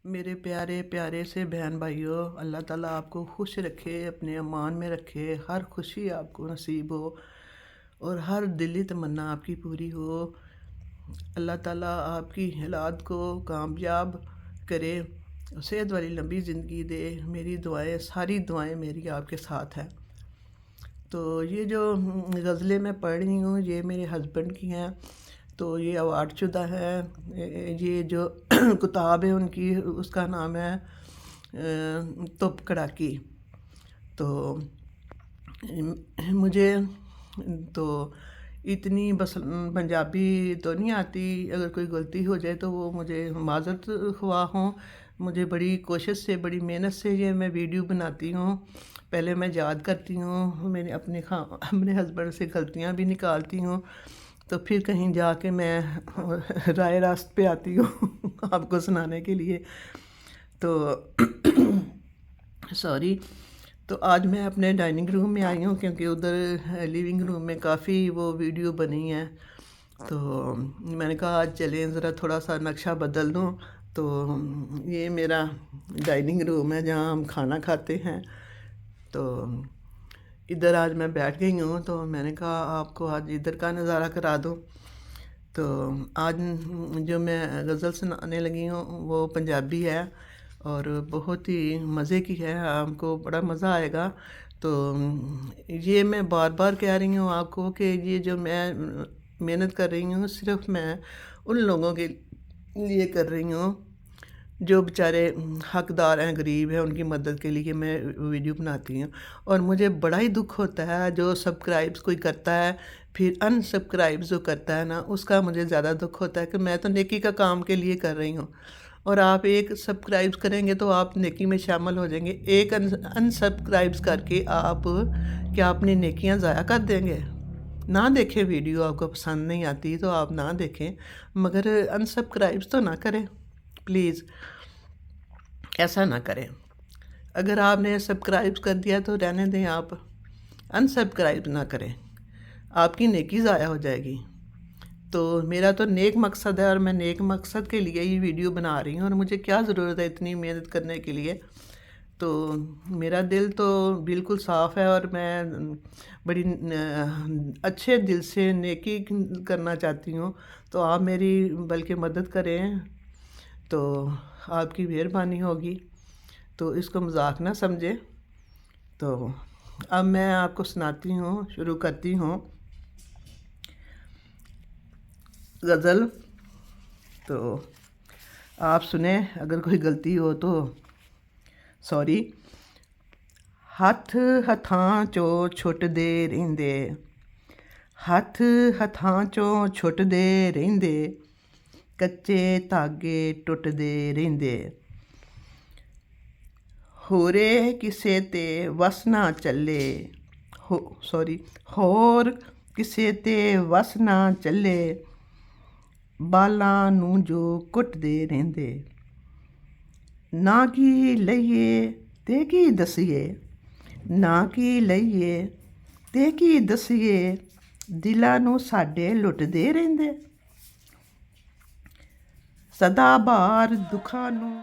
मेरे प्यारे प्यारे से बहन भाइयों, अल्लाह ताला आपको खुश रखे, अपने अमान में रखे, हर खुशी आपको नसीब हो और हर दिली तमन्ना आपकी पूरी हो। अल्लाह ताला आपकी औलाद को कामयाब करे, सेहत वाली लंबी ज़िंदगी दे। मेरी दुआएं, सारी दुआएं मेरी आपके साथ हैं। तो ये जो गज़लें मैं पढ़ रही हूँ ये मेरे हस्बैंड की हैं, तो ये अवार्ड शुदा है। ये जो किताब है उनकी, उसका नाम है तुप कड़ाकी। तो मुझे तो इतनी बस पंजाबी तो नहीं आती, अगर कोई गलती हो जाए तो वो मुझे माज़रत ख्वाह हों। मुझे बड़ी कोशिश से, बड़ी मेहनत से ये मैं वीडियो बनाती हूँ। पहले मैं याद करती हूँ, मैंने अपने हस्बैंड से गलतियाँ भी निकालती हूँ, तो फिर कहीं जाके मैं राय रास्त पे आती हूँ आपको सुनाने के लिए। तो सॉरी। तो आज मैं अपने डाइनिंग रूम में आई हूँ क्योंकि उधर लिविंग रूम में काफ़ी वो वीडियो बनी है। तो मैंने कहा आज चलें ज़रा थोड़ा सा नक्शा बदल दूँ। तो ये मेरा डाइनिंग रूम है जहाँ हम खाना खाते हैं। तो इधर आज मैं बैठ गई हूँ, तो मैंने कहा आपको आज इधर का नज़ारा करा दूँ। तो आज जो मैं गज़ल सुनाने लगी हूँ वो पंजाबी है और बहुत ही मज़े की है, आपको बड़ा मज़ा आएगा। तो ये मैं बार बार कह रही हूँ आपको कि ये जो मैं मेहनत कर रही हूँ सिर्फ़ मैं उन लोगों के लिए कर रही हूँ जो बेचारे हकदार हैं, गरीब हैं, उनकी मदद के लिए मैं वीडियो बनाती हूँ। और मुझे बड़ा ही दुख होता है जो सब्सक्राइब्स कोई करता है फिर अनसब्सक्राइब जो करता है ना, उसका मुझे ज़्यादा दुख होता है कि मैं तो नेकी का काम के लिए कर रही हूँ और आप एक सब्सक्राइब करेंगे तो आप नेकी में शामिल हो जाएंगे। एक अनसब्सक्राइब करके आप क्या अपनी नेकियां ज़ाया कर देंगे? ना देखें वीडियो, आपको पसंद नहीं आती तो आप ना देखें, मगर अनसब्सक्राइब तो ना करें प्लीज़, ऐसा ना करें। अगर आपने सब्सक्राइब कर दिया तो रहने दें, आप अनसब्सक्राइब ना करें, आपकी नेकी ज़ाया हो जाएगी। तो मेरा तो नेक मकसद है और मैं नेक मकसद के लिए ये वीडियो बना रही हूँ और मुझे क्या ज़रूरत है इतनी मेहनत करने के लिए। तो मेरा दिल तो बिल्कुल साफ़ है और मैं बड़ी अच्छे दिल से नेकी करना चाहती हूँ। तो आप मेरी बल्कि मदद करें तो आपकी मेहरबानी होगी, तो इसको मजाक ना समझे। तो अब मैं आपको सुनाती हूँ, शुरू करती हूँ गज़ल। तो आप सुने, अगर कोई गलती हो तो सॉरी। हथ हथां चों छुटदे रहिंदे, हथ हथां चों छुटदे रहिंदे, कच्चे धागे टुटदे रहिंदे, होरे किसे ते वस ना चले, होर किसे ते वस ना चले, बालां नूं जो कुटदे रहिंदे, ना की लईए ते की दसीए, ना की लईए ते की दसीए, दिलां नूं साडे लुटदे रहिंदे, सदा बार दुखां नूं